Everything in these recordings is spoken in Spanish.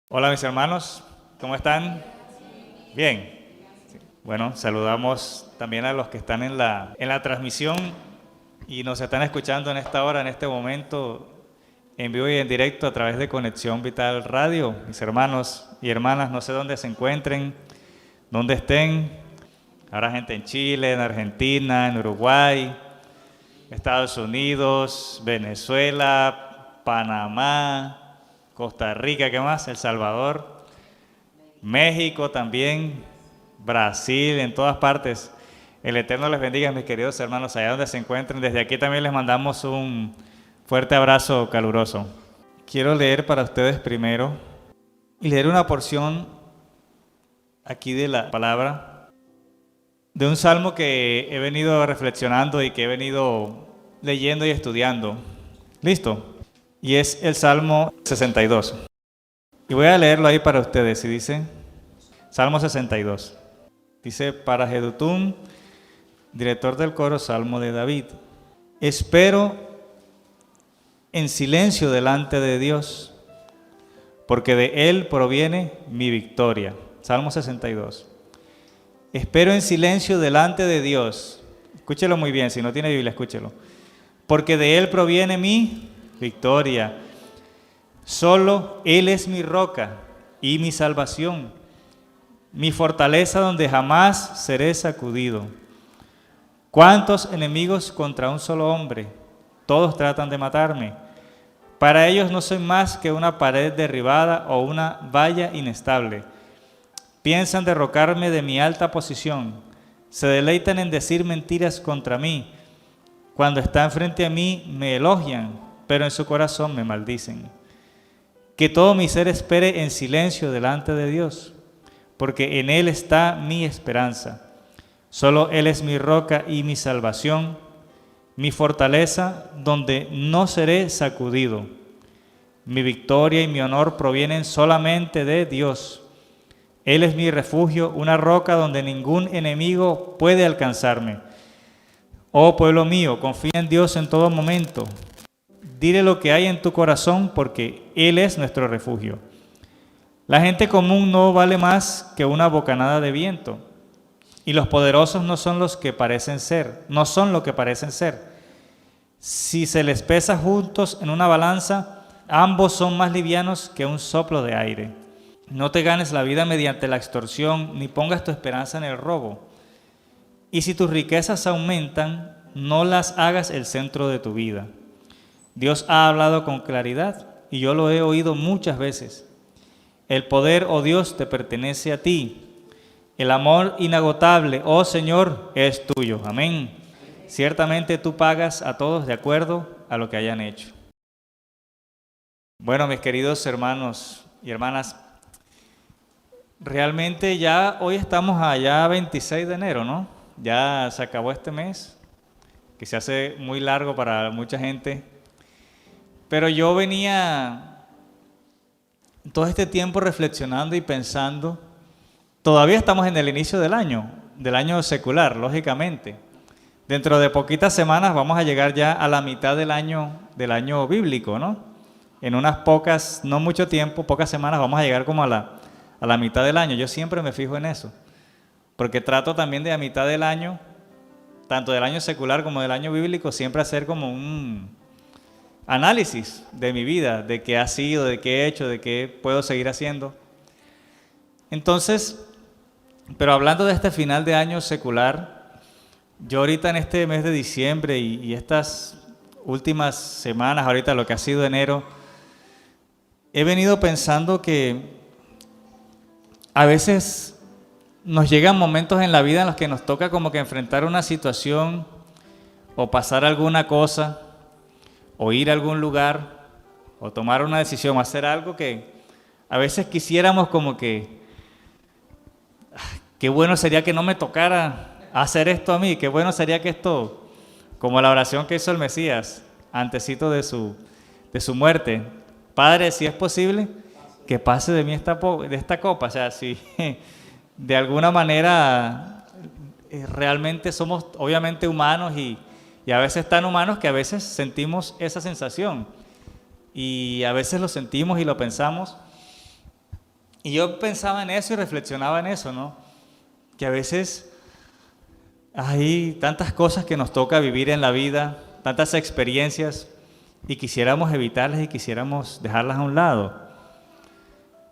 Hola mis hermanos, ¿cómo están? Bien. Bueno, saludamos también a los que están en la transmisión y nos están escuchando en esta hora, en este momento, en vivo y en directo a través de Conexión Vital Radio. Mis hermanos y hermanas, no sé dónde se encuentren, dónde estén. Habrá gente en Chile, en Argentina, en Uruguay, Estados Unidos, Venezuela, Panamá, Costa Rica, ¿qué más? El Salvador, México también, Brasil, en todas partes. El Eterno les bendiga, mis queridos hermanos, allá donde se encuentren. Desde aquí también les mandamos un fuerte abrazo caluroso. Quiero leer para ustedes primero y leer una porción aquí de la palabra, de un salmo que he venido reflexionando y que he venido leyendo y estudiando. ¿Listo? Y es el Salmo 62. Y voy a leerlo ahí para ustedes. Y dice, Salmo 62. Dice, para Jedutún, director del coro, Salmo de David. Espero en silencio delante de Dios, porque de Él proviene mi victoria. Salmo 62. Espero en silencio delante de Dios. Escúchelo muy bien, si no tiene Biblia, escúchelo. Porque de Él proviene mi victoria. Solo Él es mi roca y mi salvación, mi fortaleza donde jamás seré sacudido. ¿Cuántos enemigos contra un solo hombre? Todos tratan de matarme. Para ellos no soy más que una pared derribada o una valla inestable. Piensan derrocarme de mi alta posición. Se deleitan en decir mentiras contra mí. Cuando están frente a mí me elogian, pero en su corazón me maldicen. Que todo mi ser espere en silencio delante de Dios, porque en Él está mi esperanza. Solo Él es mi roca y mi salvación, mi fortaleza donde no seré sacudido. Mi victoria y mi honor provienen solamente de Dios. Él es mi refugio, una roca donde ningún enemigo puede alcanzarme. Oh pueblo mío, confía en Dios en todo momento. Dile lo que hay en tu corazón, porque Él es nuestro refugio. La gente común no vale más que una bocanada de viento, y los poderosos no son lo que parecen ser. Si se les pesa juntos en una balanza, ambos son más livianos que un soplo de aire. No te ganes la vida mediante la extorsión, ni pongas tu esperanza en el robo. Y si tus riquezas aumentan, no las hagas el centro de tu vida. Dios ha hablado con claridad y yo lo he oído muchas veces. El poder, oh Dios, te pertenece a ti. El amor inagotable, oh Señor, es tuyo. Amén. Ciertamente tú pagas a todos de acuerdo a lo que hayan hecho. Bueno, mis queridos hermanos y hermanas, realmente ya hoy estamos allá 26 de enero, ¿no? Ya se acabó este mes, que se hace muy largo para mucha gente. Pero yo venía todo este tiempo reflexionando y pensando, todavía estamos en el inicio del año secular, lógicamente. Dentro de poquitas semanas vamos a llegar ya a la mitad del año bíblico, ¿no? En unas pocas, no mucho tiempo, pocas semanas vamos a llegar como a la mitad del año. Yo siempre me fijo en eso, porque trato también de a mitad del año, tanto del año secular como del año bíblico, siempre hacer como un análisis de mi vida, de qué ha sido, de qué he hecho, de qué puedo seguir haciendo. Entonces, pero hablando de este final de año secular, yo ahorita en este mes de diciembre y estas últimas semanas, ahorita lo que ha sido enero, he venido pensando que a veces nos llegan momentos en la vida en los que nos toca como que enfrentar una situación o pasar alguna cosa, o ir a algún lugar, o tomar una decisión, o hacer algo que a veces quisiéramos como que, qué bueno sería que no me tocara hacer esto a mí, qué bueno sería que esto, como la oración que hizo el Mesías, antesito de su muerte, Padre, si es posible, que pase de mí esta copa. O sea, si de alguna manera realmente somos obviamente humanos y a veces tan humanos que a veces sentimos esa sensación y a veces lo sentimos y lo pensamos, Y yo pensaba en eso y reflexionaba en eso, ¿no? Que a veces hay tantas cosas que nos toca vivir en la vida, tantas experiencias, y quisiéramos evitarlas y quisiéramos dejarlas a un lado.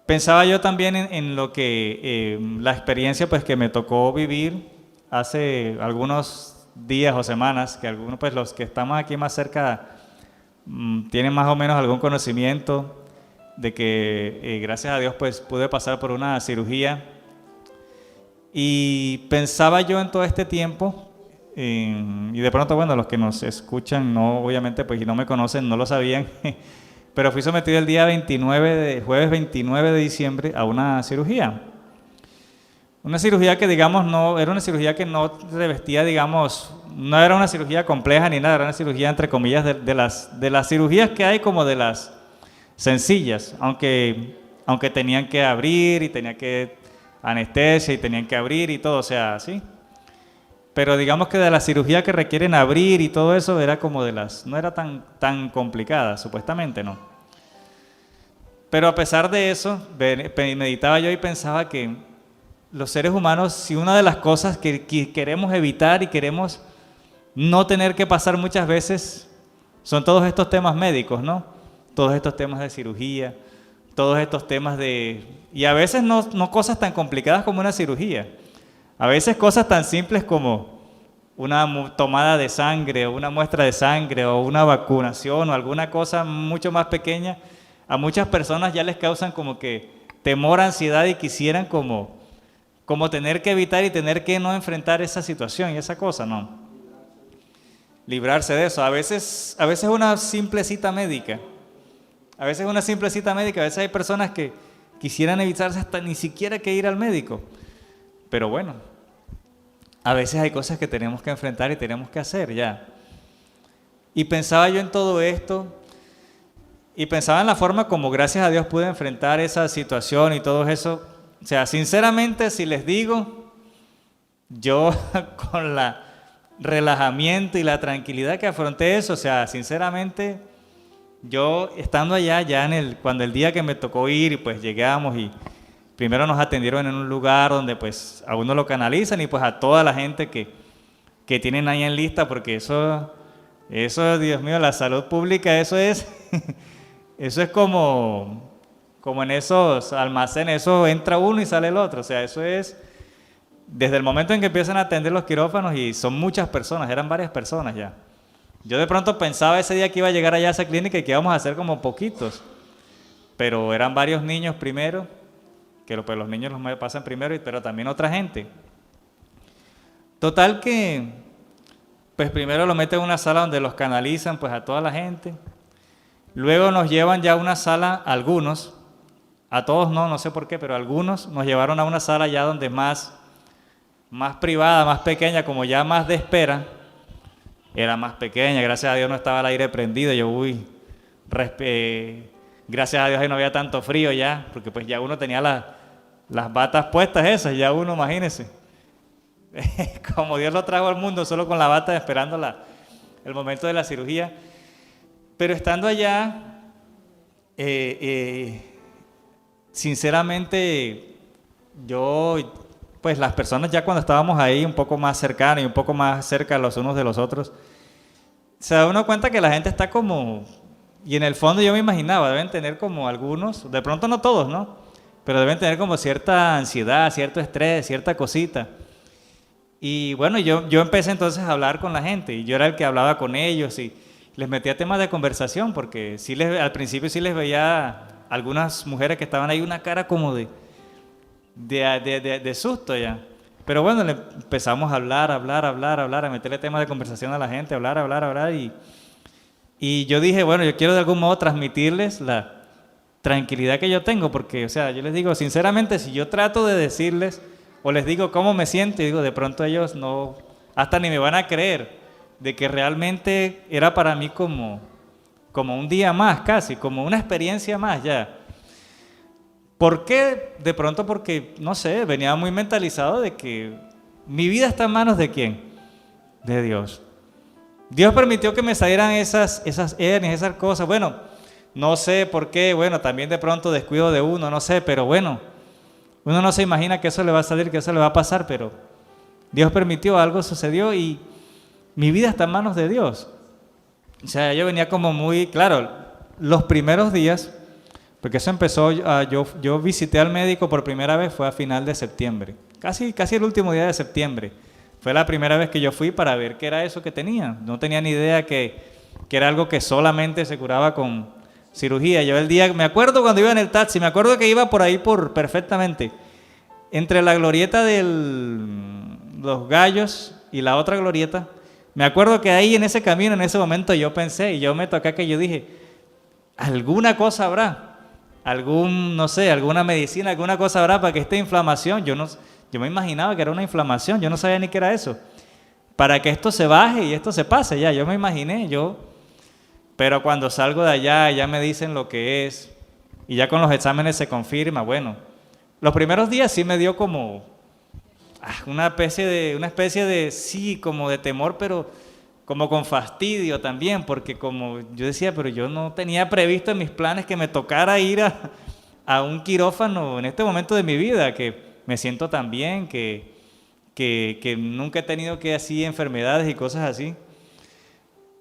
Pensaba yo también en lo que la experiencia pues que me tocó vivir hace algunos días o semanas, que algunos pues los que estamos aquí más cerca tienen más o menos algún conocimiento de que gracias a Dios pues pude pasar por una cirugía. Y pensaba yo en todo este tiempo, y de pronto, bueno, los que nos escuchan, no, obviamente, pues y no me conocen, no lo sabían, pero fui sometido el día jueves 29 de diciembre a una cirugía. Una cirugía que, digamos, no era una cirugía que no revestía, digamos, no era una cirugía compleja ni nada, era una cirugía, entre comillas, de las cirugías que hay como de las sencillas, aunque tenían que abrir y tenía que anestesia y tenían que abrir y todo, o sea, sí. Pero digamos que de la cirugía que requieren abrir y todo eso era como no era tan complicada, supuestamente no. Pero a pesar de eso, meditaba yo y pensaba que los seres humanos, si una de las cosas que queremos evitar y queremos no tener que pasar muchas veces, son todos estos temas médicos, ¿no? Todos estos temas de cirugía, todos estos temas y a veces no cosas tan complicadas como una cirugía. A veces cosas tan simples como una tomada de sangre o una muestra de sangre o una vacunación o alguna cosa mucho más pequeña, a muchas personas ya les causan como que temor, ansiedad y quisieran como tener que evitar y tener que no enfrentar esa situación y esa cosa, ¿no? Librarse de eso. A veces una simple cita médica. A veces hay personas que quisieran evitarse hasta ni siquiera que ir al médico. Pero bueno, a veces hay cosas que tenemos que enfrentar y tenemos que hacer ya. Y pensaba yo en todo esto y pensaba en la forma como gracias a Dios pude enfrentar esa situación y todo eso. O sea, sinceramente, si les digo, yo con la relajamiento y la tranquilidad que afronté eso, o sea, sinceramente, yo estando allá ya cuando el día que me tocó ir y pues llegamos y primero nos atendieron en un lugar donde pues a uno lo canalizan y pues a toda la gente que tienen ahí en lista, porque eso, Dios mío, la salud pública, eso es como en esos almacenes, eso entra uno y sale el otro, o sea, eso es desde el momento en que empiezan a atender los quirófanos y son muchas personas, eran varias personas ya. Yo de pronto pensaba ese día que iba a llegar allá a esa clínica y que íbamos a hacer como poquitos, pero eran varios niños primero, que pues los niños los pasan primero, pero también otra gente. Total que, pues primero lo meten en una sala donde los canalizan pues a toda la gente, luego nos llevan ya a una sala, algunos, a todos no sé por qué, pero algunos nos llevaron a una sala ya donde más privada, más pequeña, como ya más de espera, era más pequeña, gracias a Dios no estaba el aire prendido, gracias a Dios ahí no había tanto frío ya, porque pues ya uno tenía las batas puestas esas, ya uno, imagínese, como Dios lo trajo al mundo, solo con la bata esperando el momento de la cirugía. Pero estando allá, sinceramente, pues las personas ya cuando estábamos ahí un poco más cercanos y un poco más cerca los unos de los otros, se da uno cuenta que la gente está como, y en el fondo yo me imaginaba, deben tener como algunos, de pronto no todos, ¿no? Pero deben tener como cierta ansiedad, cierto estrés, cierta cosita. Y bueno, yo empecé entonces a hablar con la gente, y yo era el que hablaba con ellos, y les metía temas de conversación, porque al principio sí les veía algunas mujeres que estaban ahí una cara como de susto ya. Pero bueno, le empezamos a hablar, a meterle temas de conversación a la gente, hablar, y yo dije, bueno, yo quiero de algún modo transmitirles la tranquilidad que yo tengo, porque, o sea, yo les digo, sinceramente, si yo trato de decirles, o les digo cómo me siento, y digo, de pronto ellos no, hasta ni me van a creer, de que realmente era para mí como un día más casi, como una experiencia más ya. ¿Por qué? De pronto porque, no sé, venía muy mentalizado de que mi vida está en manos de ¿quién? De Dios. Dios permitió que me salieran esas hernias, esas cosas. Bueno, no sé por qué, bueno, también de pronto descuido de uno, no sé, pero bueno, Uno no se imagina que eso le va a salir, que eso le va a pasar, pero Dios permitió, algo sucedió y mi vida está en manos de Dios. O sea, yo venía como muy, claro, los primeros días, porque eso empezó, yo visité al médico por primera vez, fue a final de septiembre, casi el último día de septiembre. Fue la primera vez que yo fui para ver qué era eso que tenía. No tenía ni idea que era algo que solamente se curaba con cirugía. Yo el día, me acuerdo cuando iba en el taxi, me acuerdo que iba por ahí perfectamente, entre la glorieta de los Gallos y la otra glorieta. Me acuerdo que ahí en ese camino, en ese momento yo pensé, y yo me toqué que yo dije, alguna cosa habrá, no sé, alguna medicina, alguna cosa habrá para que esta inflamación, yo me imaginaba que era una inflamación, yo no sabía ni qué era eso, para que esto se baje y esto se pase, ya, yo me imaginé, pero cuando salgo de allá, ya me dicen lo que es, y ya con los exámenes se confirma, bueno, los primeros días sí me dio como una especie de, sí, como de temor, pero como con fastidio también, porque como yo decía, pero yo no tenía previsto en mis planes que me tocara ir a un quirófano en este momento de mi vida, que me siento tan bien, que nunca he tenido que así enfermedades y cosas así.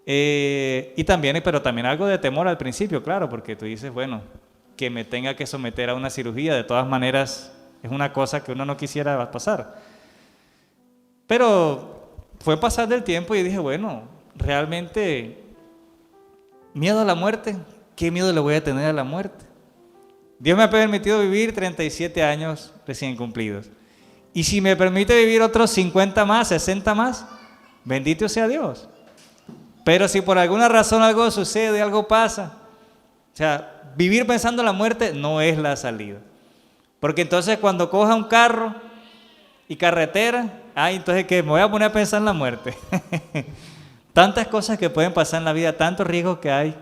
Pero también algo de temor al principio, claro, porque tú dices, bueno, que me tenga que someter a una cirugía, de todas maneras es una cosa que uno no quisiera pasar. Pero fue pasar del tiempo y dije, bueno, realmente, miedo a la muerte, ¿qué miedo le voy a tener a la muerte? Dios me ha permitido vivir 37 años recién cumplidos. Y si me permite vivir otros 50 más, 60 más, bendito sea Dios. Pero si por alguna razón algo sucede, algo pasa, o sea, vivir pensando en la muerte no es la salida. Porque entonces cuando coja un carro y carretera, entonces que me voy a poner a pensar en la muerte. Tantas cosas que pueden pasar en la vida, tantos riesgos que hay.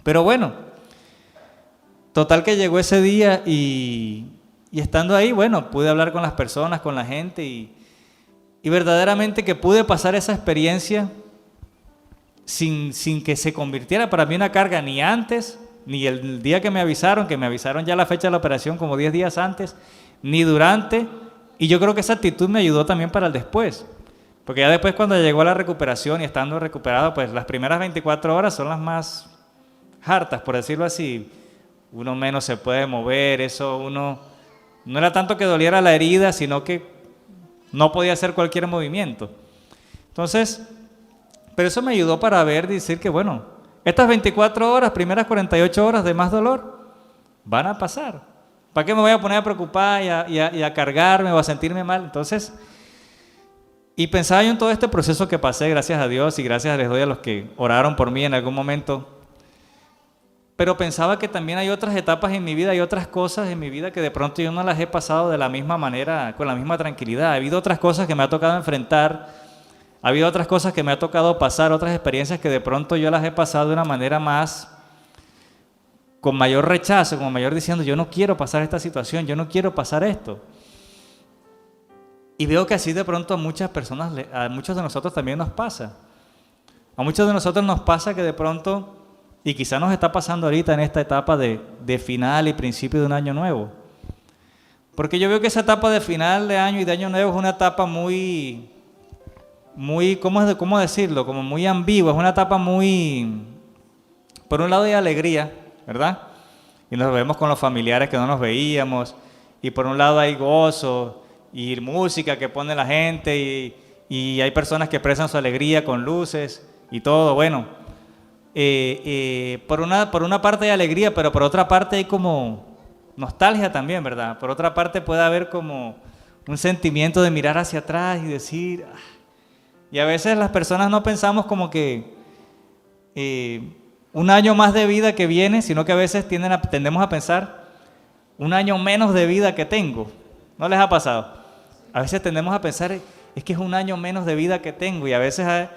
Pero bueno, total que llegó ese día y estando ahí, bueno, pude hablar con las personas, con la gente y verdaderamente que pude pasar esa experiencia sin que se convirtiera para mí una carga, ni antes, ni el día que me avisaron ya la fecha de la operación como 10 días antes, ni durante. Y yo creo que esa actitud me ayudó también para el después. Porque ya después cuando llegó la recuperación y estando recuperado, pues las primeras 24 horas son las más hartas, por decirlo así. Uno menos se puede mover, no era tanto que doliera la herida, sino que no podía hacer cualquier movimiento. Entonces, pero eso me ayudó para decir que bueno, estas 24 horas, primeras 48 horas de más dolor, van a pasar. ¿Para qué me voy a poner a preocupar y a cargarme o a sentirme mal? Entonces, y pensaba yo en todo este proceso que pasé, gracias a Dios y gracias les doy a los que oraron por mí en algún momento. Pero pensaba que también hay otras etapas en mi vida, hay otras cosas en mi vida que de pronto yo no las he pasado de la misma manera, con la misma tranquilidad. Ha habido otras cosas que me ha tocado enfrentar, ha habido otras cosas que me ha tocado pasar, otras experiencias que de pronto yo las he pasado de una manera más, con mayor rechazo, con mayor diciendo, yo no quiero pasar esta situación, yo no quiero pasar esto. Y veo que así de pronto a muchas personas, a muchos de nosotros también nos pasa. A muchos de nosotros nos pasa que de pronto, y quizá nos está pasando ahorita en esta etapa de final y principio de un año nuevo. Porque yo veo que esa etapa de final de año y de año nuevo es una etapa muy, ¿cómo decirlo? Como muy ambigua, es una etapa muy, por un lado hay alegría, ¿verdad? Y nos vemos con los familiares que no nos veíamos, y por un lado hay gozo, y música que pone la gente, y hay personas que expresan su alegría con luces, y todo, bueno. Por una parte hay alegría, pero por otra parte hay como nostalgia también, ¿verdad? Por otra parte puede haber como un sentimiento de mirar hacia atrás y decir... Y a veces las personas no pensamos como que un año más de vida que viene, sino que a veces tendemos a pensar un año menos de vida que tengo. ¿No les ha pasado? A veces tendemos a pensar, es que es un año menos de vida que tengo, y a veces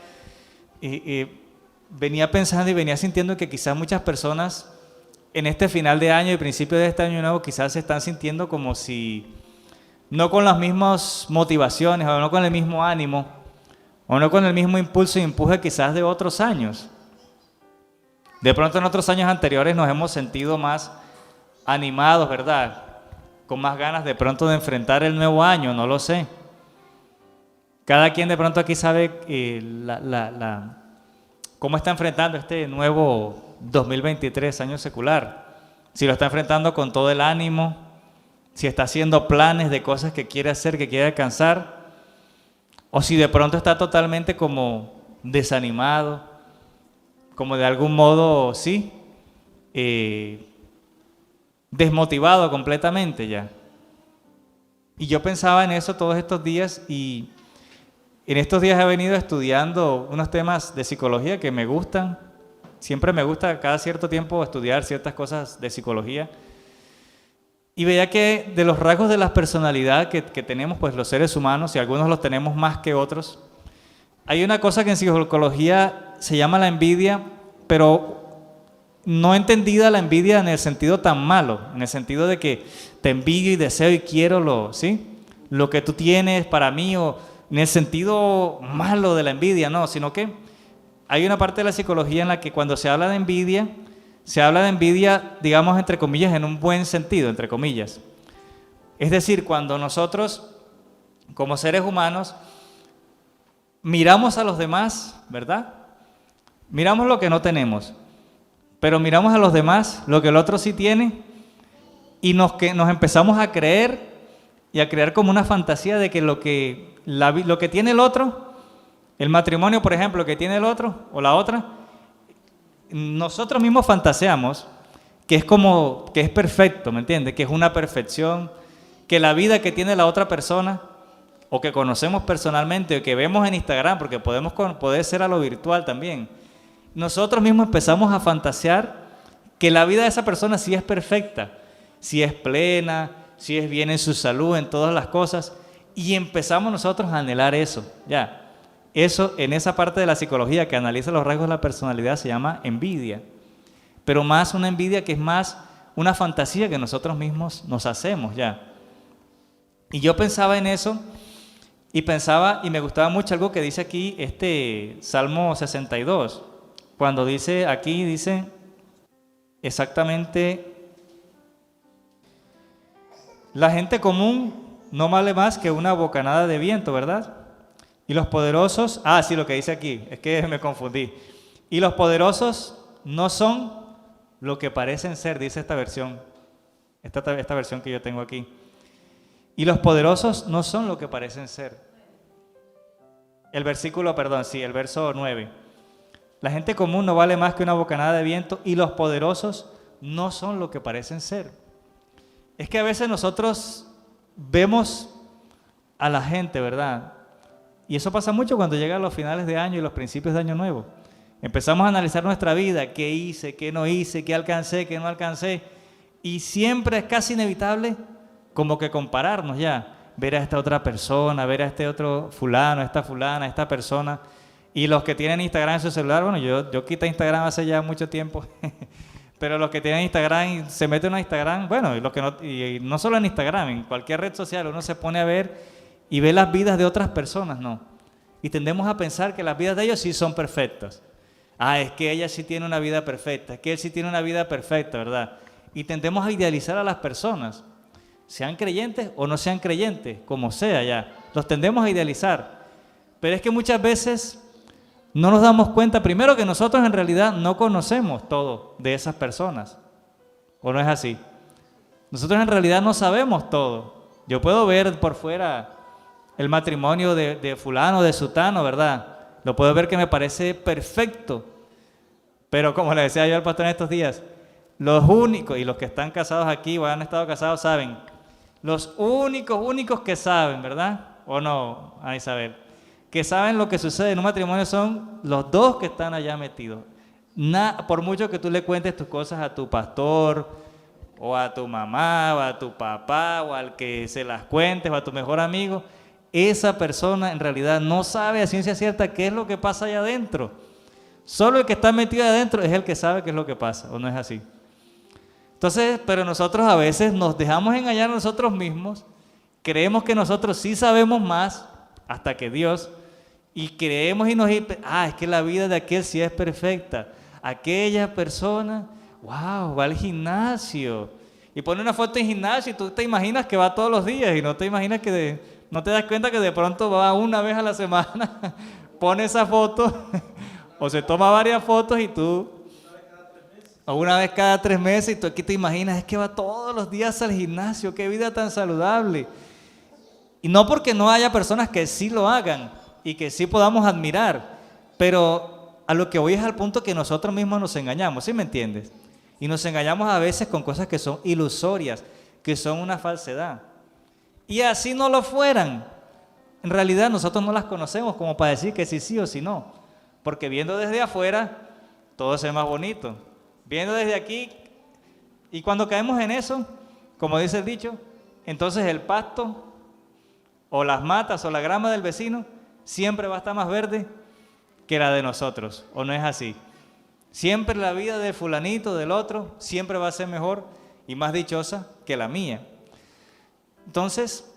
venía pensando y venía sintiendo que quizás muchas personas en este final de año y principio de este año nuevo quizás se están sintiendo como si no con las mismas motivaciones o no con el mismo ánimo o no con el mismo impulso y empuje quizás de otros años. De pronto en otros años anteriores nos hemos sentido más animados, ¿verdad? con más ganas de pronto de enfrentar el nuevo año, no lo sé. Cada quien de pronto aquí sabe cómo está enfrentando este nuevo 2023, año secular. Si lo está enfrentando con todo el ánimo, si está haciendo planes de cosas que quiere hacer, que quiere alcanzar, o si de pronto está totalmente como desanimado, como de algún modo, sí, desmotivado completamente ya. Y yo pensaba en eso todos estos días y en estos días he venido estudiando unos temas de psicología que me gustan. Siempre me gusta cada cierto tiempo estudiar ciertas cosas de psicología. Y veía que de los rasgos de la personalidad que tenemos pues los seres humanos, y algunos los tenemos más que otros, hay una cosa que en psicología se llama la envidia, pero no entendida la envidia en el sentido tan malo, en el sentido de que te envidio y deseo y quiero lo que tú tienes para mí, o en el sentido malo de la envidia, no, sino que hay una parte de la psicología en la que cuando se habla de envidia, se habla de envidia, digamos, entre comillas, en un buen sentido, entre comillas. Es decir, cuando nosotros, como seres humanos, miramos a los demás, ¿verdad? Miramos lo que no tenemos, pero miramos a los demás lo que el otro sí tiene y nos empezamos a creer y a crear como una fantasía de que lo que tiene el otro, el matrimonio, por ejemplo, que tiene el otro o la otra, nosotros mismos fantaseamos que es perfecto, ¿me entiendes? Que es una perfección, que la vida que tiene la otra persona o que conocemos personalmente o que vemos en Instagram, porque puede ser a lo virtual también, nosotros mismos empezamos a fantasear que la vida de esa persona sí es perfecta, sí es plena, sí es bien en su salud, en todas las cosas, y empezamos nosotros a anhelar eso, ya. Eso en esa parte de la psicología que analiza los rasgos de la personalidad se llama envidia, pero más una envidia que es más una fantasía que nosotros mismos nos hacemos ya. Y yo pensaba en eso y me gustaba mucho algo que dice aquí este Salmo 62, cuando dice exactamente, la gente común no vale más que una bocanada de viento, ¿verdad? Y los poderosos, sí, lo que dice aquí, es que me confundí. Y los poderosos no son lo que parecen ser, dice esta versión, esta versión que yo tengo aquí. Y los poderosos no son lo que parecen ser. El verso 9. La gente común no vale más que una bocanada de viento y los poderosos no son lo que parecen ser. Es que a veces nosotros vemos a la gente, ¿verdad? Y eso pasa mucho cuando llegan los finales de año y los principios de año nuevo. Empezamos a analizar nuestra vida, qué hice, qué no hice, qué alcancé, qué no alcancé. Y siempre es casi inevitable como que compararnos ya. Ver a esta otra persona, ver a este otro fulano, a esta fulana, a esta persona. Y los que tienen Instagram en su celular, bueno, yo quité Instagram hace ya mucho tiempo. Pero los que tienen Instagram y se meten a Instagram, bueno, y no solo en Instagram, en cualquier red social uno se pone a ver y ve las vidas de otras personas, no. Y tendemos a pensar que las vidas de ellos sí son perfectas. Es que ella sí tiene una vida perfecta, es que él sí tiene una vida perfecta, ¿verdad? Y tendemos a idealizar a las personas, sean creyentes o no sean creyentes, como sea ya, los tendemos a idealizar. Pero es que muchas veces no nos damos cuenta, primero, que nosotros en realidad no conocemos todo de esas personas, ¿o no es así? Nosotros en realidad no sabemos todo. Yo puedo ver por fuera el matrimonio de fulano, de sutano, ¿verdad? Lo puedo ver que me parece perfecto. Pero como le decía yo al pastor en estos días, los únicos, y los que están casados aquí o han estado casados saben, los únicos que saben, ¿verdad? ¿O no, Isabel? Que saben lo que sucede en un matrimonio son los dos que están allá metidos. Por mucho que tú le cuentes tus cosas a tu pastor, o a tu mamá, o a tu papá, o al que se las cuentes, o a tu mejor amigo, esa persona en realidad no sabe a ciencia cierta qué es lo que pasa allá adentro. Solo el que está metido adentro es el que sabe qué es lo que pasa, ¿o no es así? Entonces, pero nosotros a veces nos dejamos engañar a nosotros mismos, creemos que nosotros sí sabemos más hasta que Dios, y creemos y nos dice, es que la vida de aquel sí es perfecta. Aquella persona, wow, va al gimnasio y pone una foto en gimnasio y tú te imaginas que va todos los días y no te imaginas no te das cuenta que de pronto va una vez a la semana, pone esa foto o se toma varias fotos y tú, o una vez cada 3 meses y tú aquí te imaginas, es que va todos los días al gimnasio, qué vida tan saludable. Y no porque no haya personas que sí lo hagan y que sí podamos admirar, pero a lo que voy es al punto que nosotros mismos nos engañamos, ¿sí me entiendes? Y nos engañamos a veces con cosas que son ilusorias, que son una falsedad. Y así no lo fueran. En realidad nosotros no las conocemos como para decir que sí o sí no. Porque viendo desde afuera, todo se ve más bonito. Viendo desde aquí, y cuando caemos en eso, como dice el dicho, entonces el pasto, o las matas, o la grama del vecino, siempre va a estar más verde que la de nosotros. ¿O no es así? Siempre la vida del fulanito, del otro, siempre va a ser mejor y más dichosa que la mía. Entonces,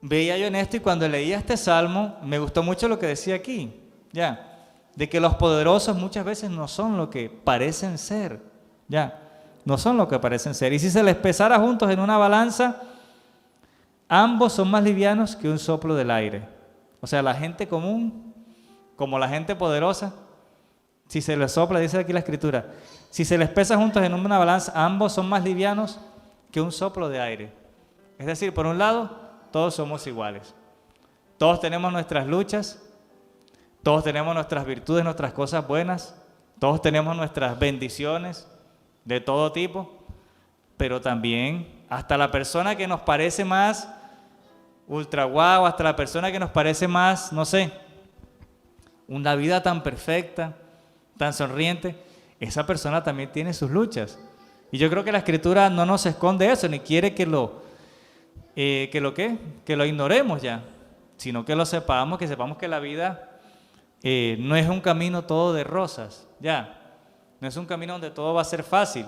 veía yo en esto y cuando leía este salmo, me gustó mucho lo que decía aquí, ya, de que los poderosos muchas veces no son lo que parecen ser, ya, no son lo que parecen ser. Y si se les pesara juntos en una balanza, ambos son más livianos que un soplo del aire. O sea, la gente común, como la gente poderosa, si se les sopla, dice aquí la Escritura, si se les pesa juntos en una balanza, ambos son más livianos que un soplo de aire. Es decir, por un lado, todos somos iguales. Todos tenemos nuestras luchas, todos tenemos nuestras virtudes, nuestras cosas buenas, todos tenemos nuestras bendiciones de todo tipo, pero también hasta la persona que nos parece más ultra guau, hasta la persona que nos parece más, no sé, una vida tan perfecta, tan sonriente, esa persona también tiene sus luchas. Y yo creo que la Escritura no nos esconde eso, ni quiere que lo ignoremos ya, sino que lo sepamos, que sepamos que la vida no es un camino todo de rosas, ya, no es un camino donde todo va a ser fácil.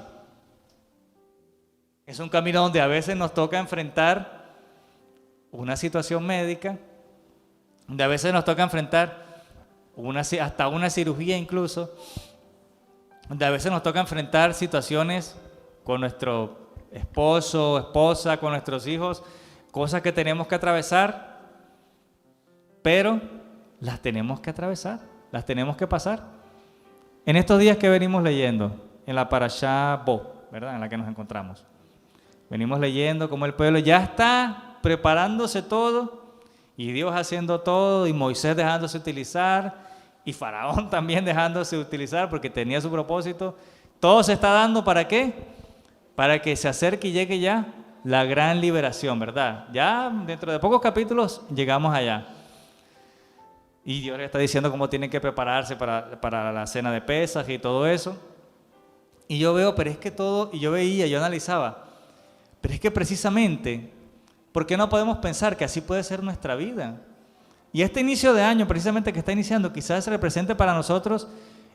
Es un camino donde a veces nos toca enfrentar una situación médica, donde a veces nos toca enfrentar hasta una cirugía incluso, donde a veces nos toca enfrentar situaciones con nuestro esposo, esposa, con nuestros hijos, cosas que tenemos que atravesar, pero las tenemos que atravesar, las tenemos que pasar. En estos días que venimos leyendo, en la Parashá Bo, ¿verdad?, en la que nos encontramos, venimos leyendo cómo el pueblo ya está preparándose todo, y Dios haciendo todo, y Moisés dejándose utilizar, y Faraón también dejándose utilizar porque tenía su propósito. Todo se está dando ¿para qué? Para que se acerque y llegue ya la gran liberación, ¿verdad? Ya dentro de pocos capítulos llegamos allá. Y Dios le está diciendo cómo tienen que prepararse para la cena de Pesaj y todo eso. Y yo veo, pero es que todo, y yo veía, yo analizaba, pero es que precisamente, ¿por qué no podemos pensar que así puede ser nuestra vida? Y este inicio de año, precisamente que está iniciando, quizás represente para nosotros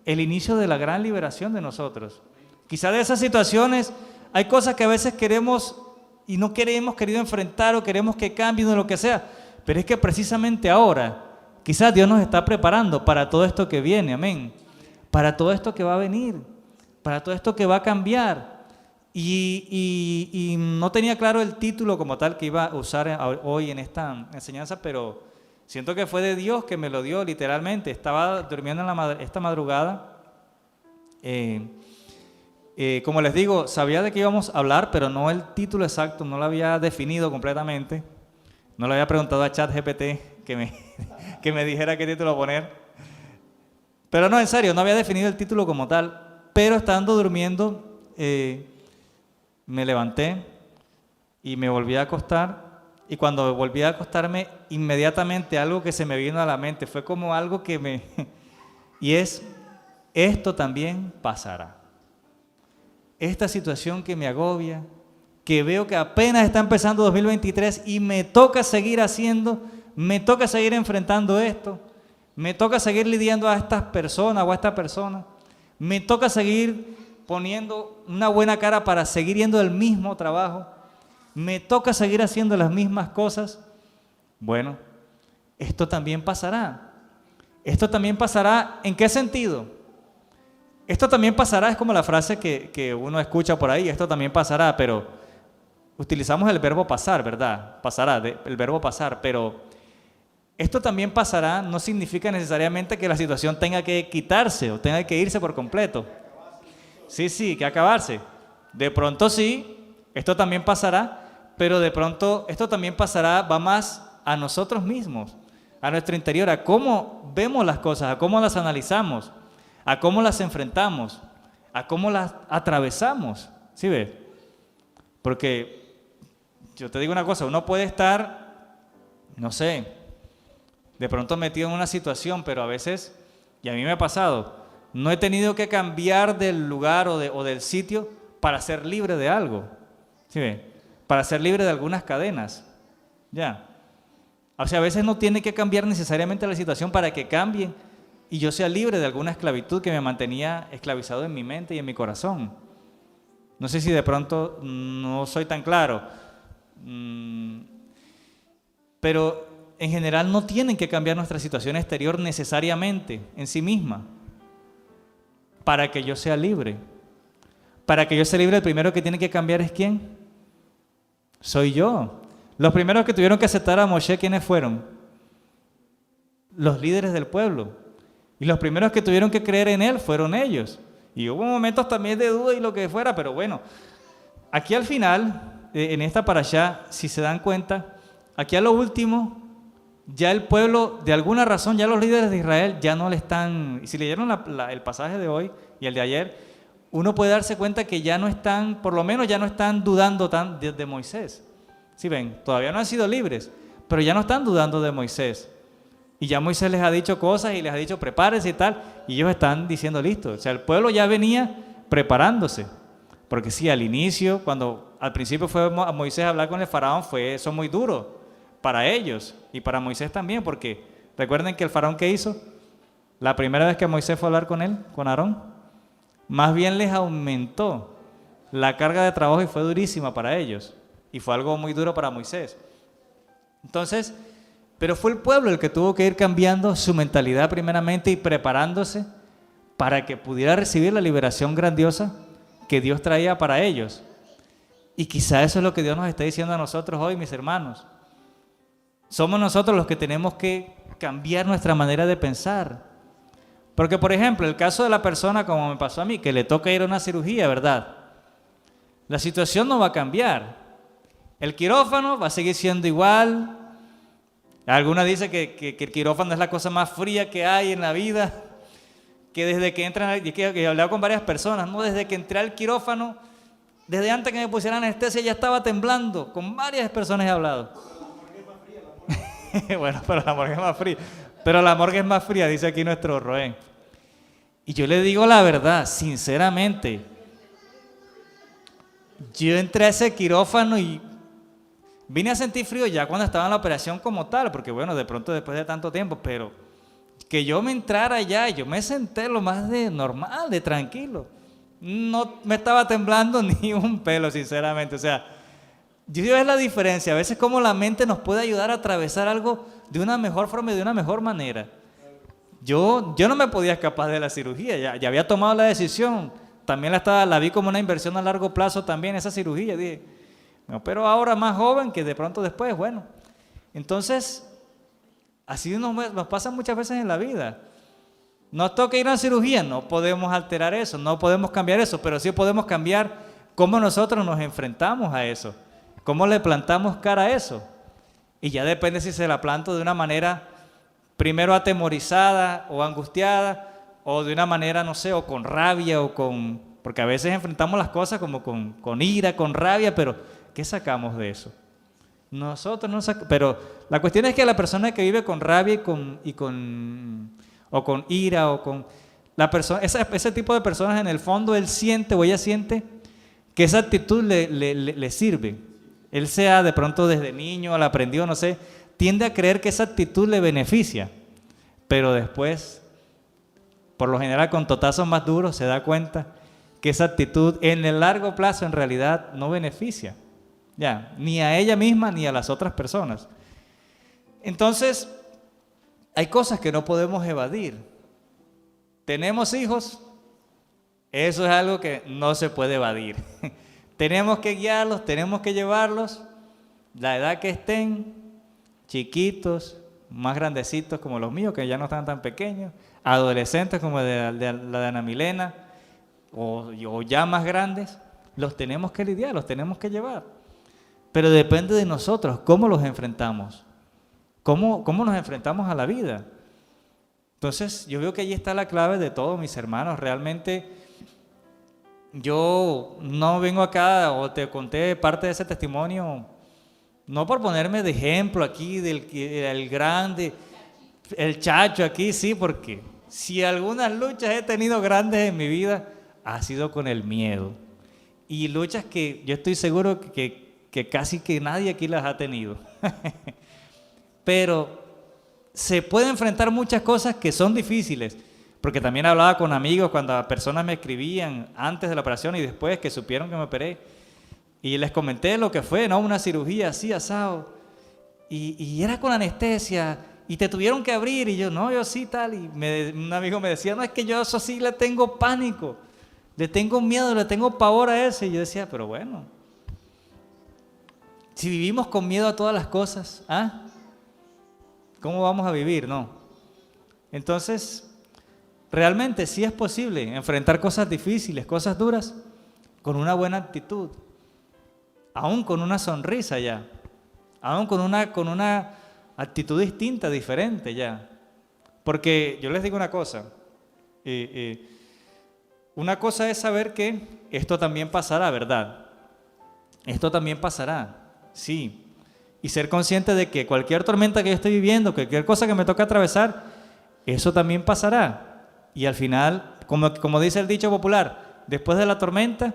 el inicio de la gran liberación de nosotros. Quizás de esas situaciones hay cosas que a veces queremos y no hemos querido enfrentar o queremos que cambien o lo que sea, pero es que precisamente ahora, quizás Dios nos está preparando para todo esto que viene, amén, para todo esto que va a venir, para todo esto que va a cambiar. Y no tenía claro el título como tal que iba a usar hoy en esta enseñanza, pero siento que fue de Dios que me lo dio literalmente. Estaba durmiendo esta madrugada. Como les digo, sabía de qué íbamos a hablar, pero no el título exacto, no lo había definido completamente. No le había preguntado a ChatGPT que me dijera qué título poner. Pero no, en serio, no había definido el título como tal. Pero estando durmiendo, me levanté y me volví a acostar. Y cuando volví a acostarme, inmediatamente algo que se me vino a la mente fue como algo y es, esto también pasará. Esta situación que me agobia, que veo que apenas está empezando 2023 y me toca seguir haciendo, me toca seguir enfrentando esto, me toca seguir lidiando a estas personas o a esta persona, me toca seguir poniendo una buena cara para seguir yendo al mismo trabajo, me toca seguir haciendo las mismas cosas. Bueno, esto también pasará. Esto también pasará, ¿en qué sentido? Esto también pasará, es como la frase que uno escucha por ahí, esto también pasará, pero utilizamos el verbo pasar, ¿verdad? Pasará, el verbo pasar, pero esto también pasará no significa necesariamente que la situación tenga que quitarse o tenga que irse por completo. Sí, que acabarse. De pronto sí, esto también pasará, pero de pronto esto también pasará, va más a nosotros mismos, a nuestro interior, a cómo vemos las cosas, a cómo las analizamos, a cómo las enfrentamos, a cómo las atravesamos. ¿Sí ves? Porque yo te digo una cosa, uno puede estar, no sé, de pronto metido en una situación, pero a veces, y a mí me ha pasado, no he tenido que cambiar del lugar o del sitio para ser libre de algo. ¿Sí ve? Para ser libre de algunas cadenas. Ya. O sea, a veces no tiene que cambiar necesariamente la situación para que cambie y yo sea libre de alguna esclavitud que me mantenía esclavizado en mi mente y en mi corazón. No sé si de pronto no soy tan claro, pero en general no tienen que cambiar nuestra situación exterior necesariamente en sí misma para que yo sea libre. Para que yo sea libre, el primero que tiene que cambiar es ¿quién? Soy yo. Los primeros que tuvieron que aceptar a Moshe, ¿quiénes fueron? Los líderes del pueblo. Y los primeros que tuvieron que creer en él fueron ellos. Y hubo momentos también de duda y lo que fuera, pero bueno, aquí al final, en esta parashá, si se dan cuenta, aquí a lo último, ya el pueblo, de alguna razón, ya los líderes de Israel ya no le están, y si leyeron el pasaje de hoy y el de ayer, uno puede darse cuenta que ya no están, por lo menos ya no están dudando de Moisés. ¿Sí ven? Todavía no han sido libres, pero ya no están dudando de Moisés. Y ya Moisés les ha dicho cosas y les ha dicho prepárense y tal, y ellos están diciendo listo. O sea, el pueblo ya venía preparándose. Porque sí, al inicio, cuando al principio fue a Moisés a hablar con el faraón, fue eso muy duro para ellos y para Moisés también, porque recuerden que el faraón ¿qué hizo? La primera vez que Moisés fue a hablar con él, con Aarón, más bien les aumentó la carga de trabajo y fue durísima para ellos. Y fue algo muy duro para Moisés. Entonces, pero fue el pueblo el que tuvo que ir cambiando su mentalidad primeramente y preparándose para que pudiera recibir la liberación grandiosa que Dios traía para ellos. Y quizá eso es lo que Dios nos está diciendo a nosotros hoy, mis hermanos. Somos nosotros los que tenemos que cambiar nuestra manera de pensar. Porque, por ejemplo, el caso de la persona, como me pasó a mí, que le toca ir a una cirugía, ¿verdad? La situación no va a cambiar. El quirófano va a seguir siendo igual. Alguna dice que el quirófano es la cosa más fría que hay en la vida, que desde que entran, que he hablado con varias personas, ¿no? Desde que entré al quirófano, desde antes que me pusieran anestesia ya estaba temblando, con varias personas he hablado. Bueno, pero la morgue es más fría, pero la morgue es más fría, dice aquí nuestro Roén. Y yo le digo la verdad, sinceramente, yo entré a ese quirófano y vine a sentir frío ya cuando estaba en la operación como tal, porque bueno, de pronto después de tanto tiempo, pero que yo me entrara allá, yo me senté lo más de normal, de tranquilo. No me estaba temblando ni un pelo, sinceramente. O sea, yo veo la diferencia, a veces como la mente nos puede ayudar a atravesar algo de una mejor forma y de una mejor manera. Yo no me podía escapar de la cirugía, ya había tomado la decisión, también la vi como una inversión a largo plazo también, esa cirugía, dije, pero ahora más joven que de pronto después, bueno. Entonces, así nos pasa muchas veces en la vida. Nos toca ir a una cirugía, no podemos alterar eso, no podemos cambiar eso, pero sí podemos cambiar cómo nosotros nos enfrentamos a eso, cómo le plantamos cara a eso. Y ya depende si se la planto de una manera primero atemorizada o angustiada, o de una manera, no sé, o con rabia, porque a veces enfrentamos las cosas como con ira, con rabia, pero ¿qué sacamos de eso? Nosotros no sacamos, pero la cuestión es que la persona que vive con rabia o con ira, o con la persona, ese tipo de personas en el fondo él siente o ella siente que esa actitud le sirve. Él sea de pronto desde niño, la aprendió, no sé, tiende a creer que esa actitud le beneficia, pero después, por lo general con totazos más duros, se da cuenta que esa actitud en el largo plazo en realidad no beneficia, ya, ni a ella misma ni a las otras personas. Entonces, hay cosas que no podemos evadir. Tenemos hijos, Eso es algo que no se puede evadir. Tenemos que guiarlos, tenemos que llevarlos, la edad que estén, chiquitos, más grandecitos como los míos, que ya no están tan pequeños, adolescentes como la de Ana Milena, o ya más grandes, los tenemos que lidiar, los tenemos que llevar. Pero depende de nosotros, cómo los enfrentamos, cómo nos enfrentamos a la vida. Entonces, yo veo que ahí está la clave de todo, mis hermanos. Realmente, yo no vengo acá, o te conté parte de ese testimonio, no por ponerme de ejemplo aquí del grande, el chacho aquí, sí, porque si algunas luchas he tenido grandes en mi vida, ha sido con el miedo. Y luchas que yo estoy seguro que casi que nadie aquí las ha tenido. Pero se puede enfrentar muchas cosas que son difíciles, porque también hablaba con amigos cuando personas me escribían antes de la operación y después que supieron que me operé, y les comenté lo que fue, ¿no? Una cirugía así, asado, y era con anestesia, y te tuvieron que abrir, y yo, no, yo sí, tal, y un amigo me decía, no, es que yo eso sí le tengo pánico, le tengo miedo, le tengo pavor a eso, y yo decía, pero bueno, si vivimos con miedo a todas las cosas, ¿ah? ¿Cómo vamos a vivir? No. Entonces, realmente sí es posible enfrentar cosas difíciles, cosas duras, con una buena actitud, aún con una sonrisa ya, aún con una actitud distinta, diferente ya. Porque yo les digo una cosa, una cosa es saber que esto también pasará, ¿verdad? Esto también pasará, sí. Y ser consciente de que cualquier tormenta que yo esté viviendo, cualquier cosa que me toque atravesar, eso también pasará. Y al final, como dice el dicho popular, después de la tormenta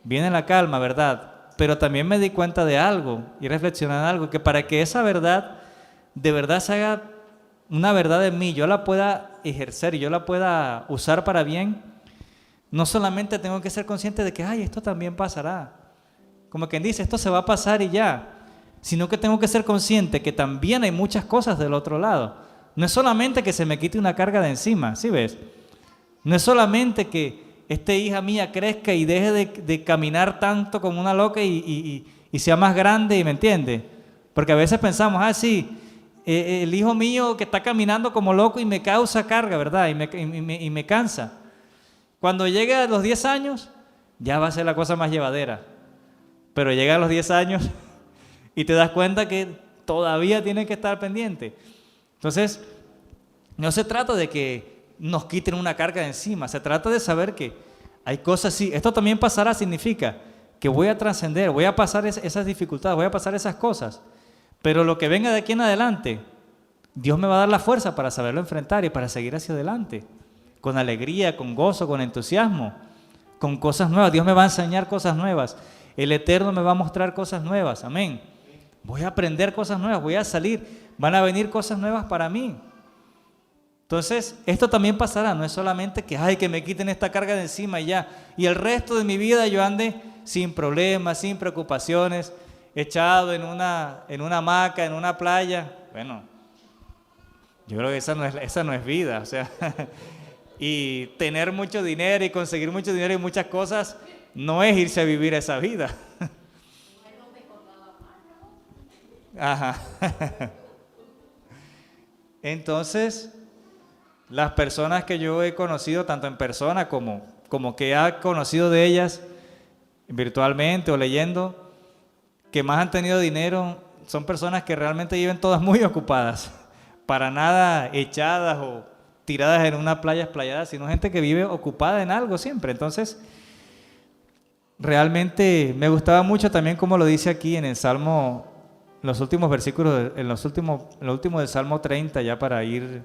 viene la calma, ¿verdad? Pero también me di cuenta de algo y reflexioné en algo, que para que esa verdad de verdad se haga una verdad en mí, yo la pueda ejercer y yo la pueda usar para bien, no solamente tengo que ser consciente de que, ay, esto también pasará. Como quien dice, esto se va a pasar y ya. Sino que tengo que ser consciente que también hay muchas cosas del otro lado. No es solamente que se me quite una carga de encima, ¿sí ves? No es solamente que esta hija mía crezca y deje de caminar tanto como una loca y sea más grande, ¿me entiende? Porque a veces pensamos, sí, el hijo mío que está caminando como loco y me causa carga, ¿verdad? Y me cansa. Cuando llegue a los 10 años, ya va a ser la cosa más llevadera. Pero llega a los 10 años y te das cuenta que todavía tienes que estar pendiente. Entonces, no se trata de que nos quiten una carga de encima, se trata de saber que hay cosas, sí, esto también pasará, significa que voy a trascender, voy a pasar esas dificultades, voy a pasar esas cosas, pero lo que venga de aquí en adelante, Dios me va a dar la fuerza para saberlo enfrentar y para seguir hacia adelante, con alegría, con gozo, con entusiasmo, con cosas nuevas. Dios me va a enseñar cosas nuevas, el Eterno me va a mostrar cosas nuevas, amén. Voy a aprender cosas nuevas, voy a salir, van a venir cosas nuevas para mí. Entonces, esto también pasará, no es solamente que me quiten esta carga de encima y ya, y el resto de mi vida yo ande sin problemas, sin preocupaciones, echado en una hamaca, en una playa. Bueno, yo creo que esa no es vida, o sea, y tener mucho dinero y conseguir mucho dinero y muchas cosas no es irse a vivir esa vida. Ajá. Entonces, las personas que yo he conocido, tanto en persona como que he conocido de ellas virtualmente o leyendo, que más han tenido dinero, son personas que realmente viven todas muy ocupadas, para nada echadas o tiradas en una playa esplayada, sino gente que vive ocupada en algo siempre. Entonces, realmente me gustaba mucho también como lo dice aquí en el Salmo, en los últimos versículos, en lo último del Salmo 30, ya para ir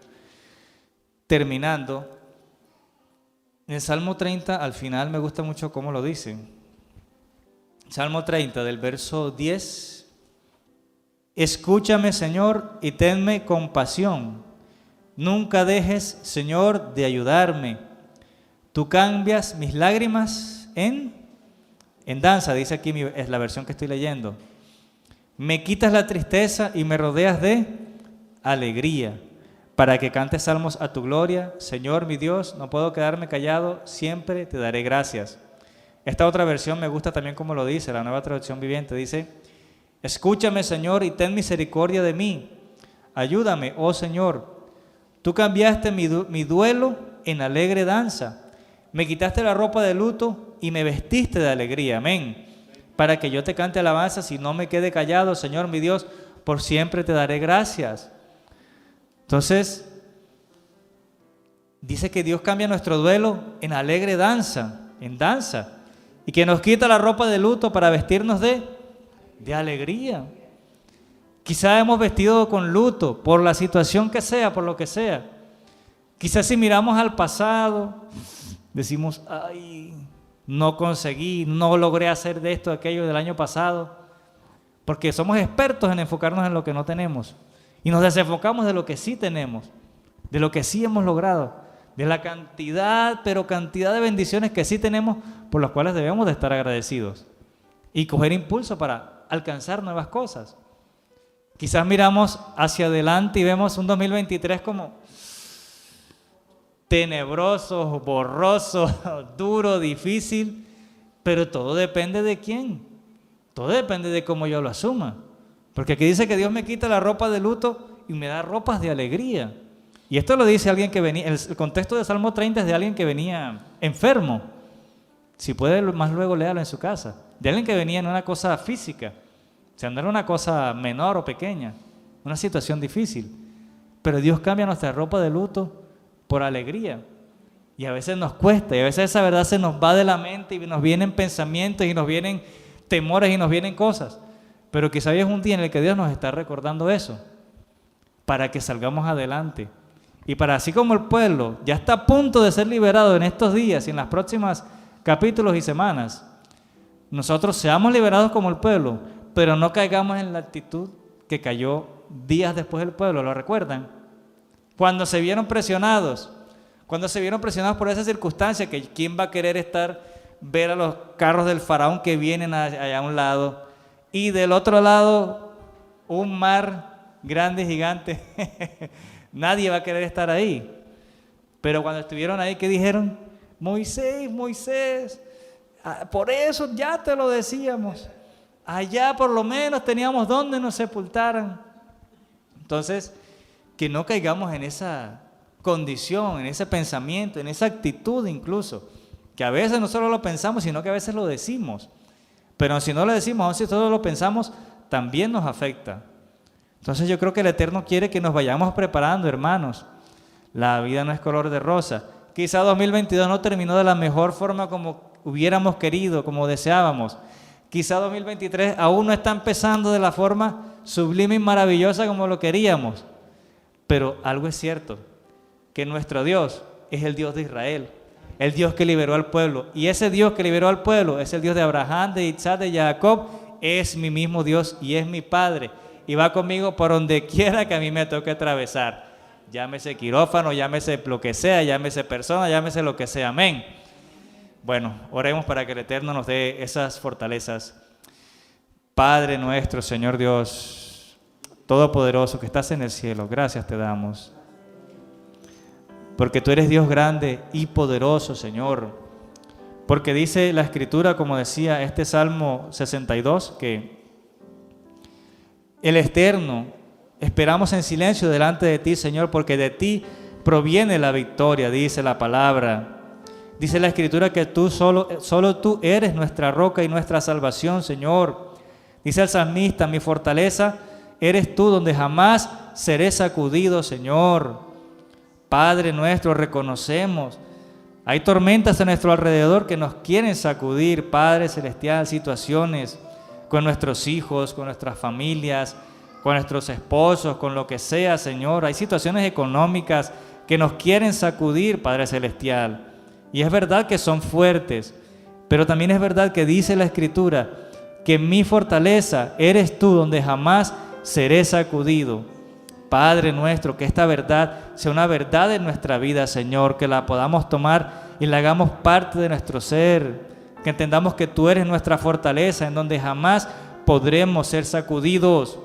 terminando. En el Salmo 30, al final me gusta mucho cómo lo dice. Salmo 30, del verso 10. Escúchame, Señor, y tenme compasión. Nunca dejes, Señor, de ayudarme. Tú cambias mis lágrimas en danza, dice aquí, es la versión que estoy leyendo. Me quitas la tristeza y me rodeas de alegría. para que cantes salmos a tu gloria. Señor, mi Dios, no puedo quedarme callado, siempre te daré gracias. Esta otra versión me gusta también como lo dice, la Nueva Traducción Viviente. Dice, escúchame, Señor, y ten misericordia de mí. Ayúdame, oh Señor. Tú cambiaste mi duelo en alegre danza. Me quitaste la ropa de luto y me vestiste de alegría. Amén. Para que yo te cante alabanzas y no me quede callado, Señor, mi Dios, por siempre te daré gracias. Entonces, dice que Dios cambia nuestro duelo en alegre danza, en danza, y que nos quita la ropa de luto para vestirnos de alegría. Quizá hemos vestido con luto por la situación que sea, por lo que sea. Quizás si miramos al pasado, decimos, ay, no conseguí, no logré hacer de esto, de aquello del año pasado, porque somos expertos en enfocarnos en lo que no tenemos y nos desenfocamos de lo que sí tenemos, de lo que sí hemos logrado, de la cantidad, pero cantidad de bendiciones que sí tenemos por las cuales debemos de estar agradecidos y coger impulso para alcanzar nuevas cosas. Quizás miramos hacia adelante y vemos un 2023 como tenebroso, borroso, duro, difícil, pero todo depende de quién. Todo depende de cómo yo lo asuma. Porque aquí dice que Dios me quita la ropa de luto y me da ropas de alegría. Y esto lo dice alguien que venía, el contexto de Salmo 30 es de alguien que venía enfermo. Si puede, más luego léalo en su casa. De alguien que venía en una cosa física. O sea, no era una cosa menor o pequeña, una situación difícil. Pero Dios cambia nuestra ropa de luto por alegría. Y a veces nos cuesta, y a veces esa verdad se nos va de la mente y nos vienen pensamientos y nos vienen temores y nos vienen cosas. Pero quizá hoy es un día en el que Dios nos está recordando eso, para que salgamos adelante. Y para así como el pueblo ya está a punto de ser liberado en estos días y en las próximas capítulos y semanas, nosotros seamos liberados como el pueblo, pero no caigamos en la actitud que cayó días después del pueblo, ¿lo recuerdan? Cuando se vieron presionados por esa circunstancia, que quién va a querer ver a los carros del faraón que vienen allá a un lado, y del otro lado un mar grande, gigante. Nadie va a querer estar ahí. Pero cuando estuvieron ahí, ¿qué dijeron? Moisés, Moisés, por eso ya te lo decíamos. Allá por lo menos teníamos donde nos sepultaran. Entonces, que no caigamos en esa condición, en ese pensamiento, en esa actitud incluso, que a veces no solo lo pensamos, sino que a veces lo decimos. Pero si no lo decimos, aun si solo lo pensamos, también nos afecta. Entonces yo creo que el Eterno quiere que nos vayamos preparando, hermanos. La vida no es color de rosa. Quizá 2022 no terminó de la mejor forma como hubiéramos querido, como deseábamos. Quizá 2023 aún no está empezando de la forma sublime y maravillosa como lo queríamos. Pero algo es cierto, que nuestro Dios es el Dios de Israel, el Dios que liberó al pueblo. Y ese Dios que liberó al pueblo es el Dios de Abraham, de Isaac, de Jacob, es mi mismo Dios y es mi Padre. Y va conmigo por donde quiera que a mí me toque atravesar. Llámese quirófano, llámese lo que sea, llámese persona, llámese lo que sea. Amén. Bueno, oremos para que el Eterno nos dé esas fortalezas. Padre nuestro, Señor Dios, Todopoderoso que estás en el cielo, gracias te damos. Porque tú eres Dios grande y poderoso, Señor. Porque dice la Escritura, como decía este Salmo 62, que el Eterno esperamos en silencio delante de ti, Señor, porque de ti proviene la victoria, dice la palabra. Dice la Escritura que tú solo tú eres nuestra roca y nuestra salvación, Señor. Dice el salmista, mi fortaleza eres tú, donde jamás seré sacudido, Señor. Padre nuestro, reconocemos, hay tormentas a nuestro alrededor que nos quieren sacudir, Padre Celestial, situaciones con nuestros hijos, con nuestras familias, con nuestros esposos, con lo que sea, Señor. Hay situaciones económicas que nos quieren sacudir, Padre Celestial. Y es verdad que son fuertes, pero también es verdad que dice la Escritura que mi fortaleza eres tú, donde jamás seré sacudido. Padre nuestro, que esta verdad sea una verdad en nuestra vida, Señor, que la podamos tomar y la hagamos parte de nuestro ser, que entendamos que tú eres nuestra fortaleza, en donde jamás podremos ser sacudidos.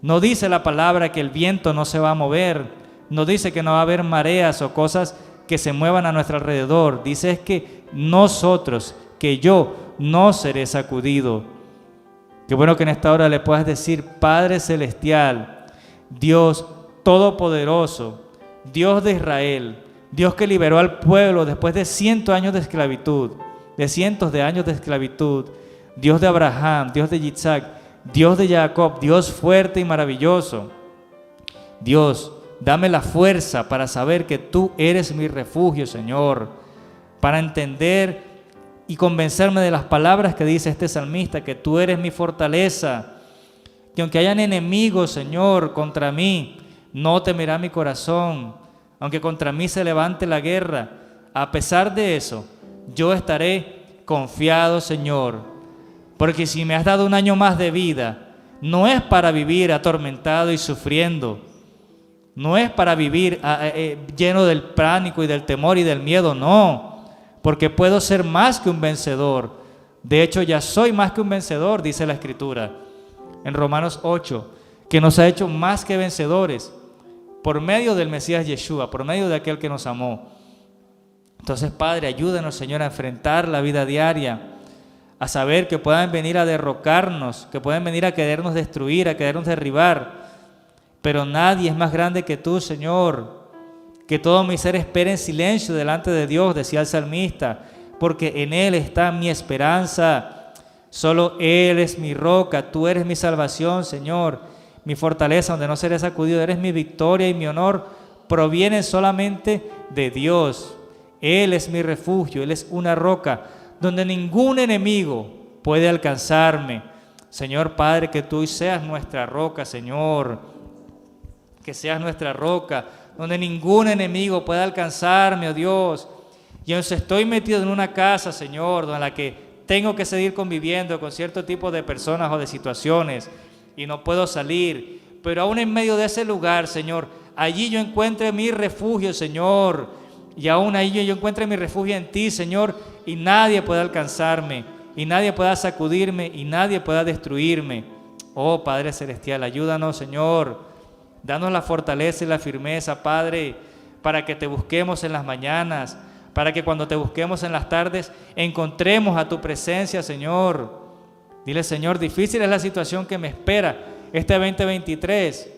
No dice la palabra que el viento no se va a mover, no dice que no va a haber mareas o cosas que se muevan a nuestro alrededor. Dice es que nosotros, que yo no seré sacudido. Qué bueno que en esta hora le puedas decir: Padre Celestial, Dios Todopoderoso, Dios de Israel, Dios que liberó al pueblo después de 100 años de esclavitud, de cientos de años de esclavitud, Dios de Abraham, Dios de Isaac, Dios de Jacob, Dios fuerte y maravilloso. Dios, dame la fuerza para saber que tú eres mi refugio, Señor, para entender y convencerme de las palabras que dice este salmista, que tú eres mi fortaleza, que aunque hayan enemigos, Señor, contra mí, no temerá mi corazón, aunque contra mí se levante la guerra, a pesar de eso, yo estaré confiado, Señor, porque si me has dado un año más de vida, no es para vivir atormentado y sufriendo, no es para vivir lleno del pánico y del temor y del miedo, no, porque puedo ser más que un vencedor. De hecho, ya soy más que un vencedor, dice la Escritura en Romanos 8, que nos ha hecho más que vencedores por medio del Mesías Yeshua, por medio de aquel que nos amó. Entonces, Padre, ayúdanos, Señor, a enfrentar la vida diaria, a saber que puedan venir a derrocarnos, que pueden venir a querernos destruir, a querernos derribar, pero nadie es más grande que tú, Señor. Que todo mi ser espere en silencio delante de Dios, decía el salmista, porque en Él está mi esperanza. Solo Él es mi roca, tú eres mi salvación, Señor, mi fortaleza donde no seré sacudido. Eres mi victoria y mi honor provienen solamente de Dios. Él es mi refugio, Él es una roca donde ningún enemigo puede alcanzarme. Señor Padre, que tú seas nuestra roca, Señor, que seas nuestra roca, donde ningún enemigo pueda alcanzarme, oh Dios. Y aunque estoy metido en una casa, Señor, en la que tengo que seguir conviviendo con cierto tipo de personas o de situaciones y no puedo salir, pero aún en medio de ese lugar, Señor, allí yo encuentre mi refugio, Señor, y aún ahí yo encuentre mi refugio en ti, Señor, y nadie pueda alcanzarme, y nadie pueda sacudirme, y nadie pueda destruirme. Oh Padre Celestial, ayúdanos, Señor, danos la fortaleza y la firmeza, Padre, para que te busquemos en las mañanas, para que cuando te busquemos en las tardes encontremos a tu presencia, Señor. Dile, Señor, difícil es la situación que me espera este 2023,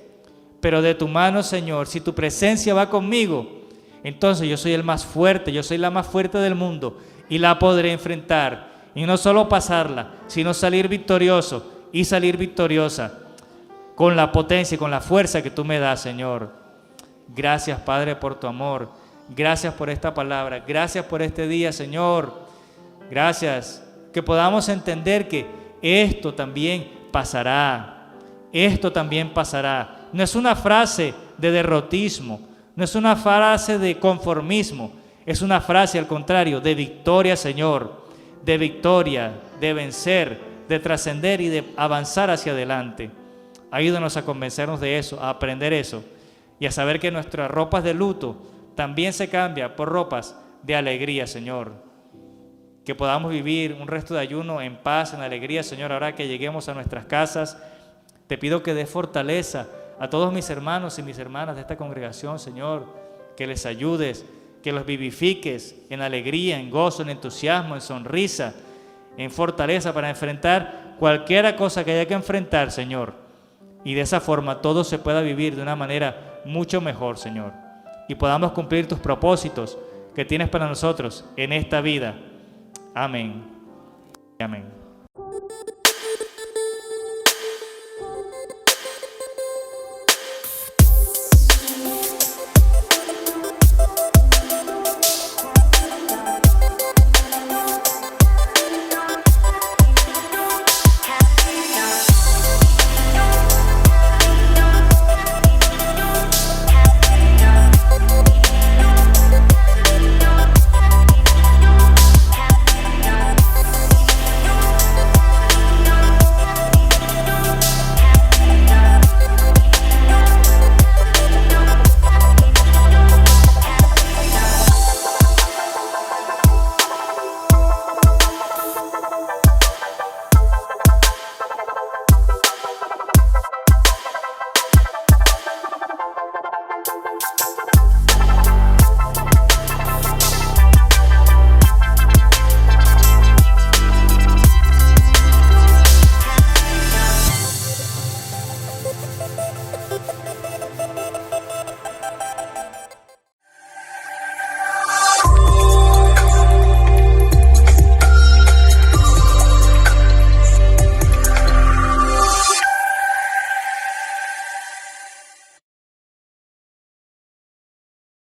pero de tu mano, Señor, si tu presencia va conmigo, entonces yo soy el más fuerte, yo soy la más fuerte del mundo y la podré enfrentar. Y no solo pasarla, sino salir victorioso y salir victoriosa con la potencia y con la fuerza que tú me das, Señor. Gracias, Padre, por tu amor. Gracias por esta palabra. Gracias por este día, Señor. Gracias. Que podamos entender que esto también pasará. Esto también pasará. No es una frase de derrotismo. No es una frase de conformismo. Es una frase, al contrario, de victoria, Señor. De victoria, de vencer, de trascender y de avanzar hacia adelante. Ayúdanos a convencernos de eso, a aprender eso y a saber que nuestras ropas de luto también se cambian por ropas de alegría, Señor. Que podamos vivir un resto de ayuno en paz, en alegría, Señor, ahora que lleguemos a nuestras casas. Te pido que des fortaleza a todos mis hermanos y mis hermanas de esta congregación, Señor, que les ayudes, que los vivifiques en alegría, en gozo, en entusiasmo, en sonrisa, en fortaleza para enfrentar cualquier cosa que haya que enfrentar, Señor. Y de esa forma todo se pueda vivir de una manera mucho mejor, Señor. Y podamos cumplir tus propósitos que tienes para nosotros en esta vida. Amén. Amén.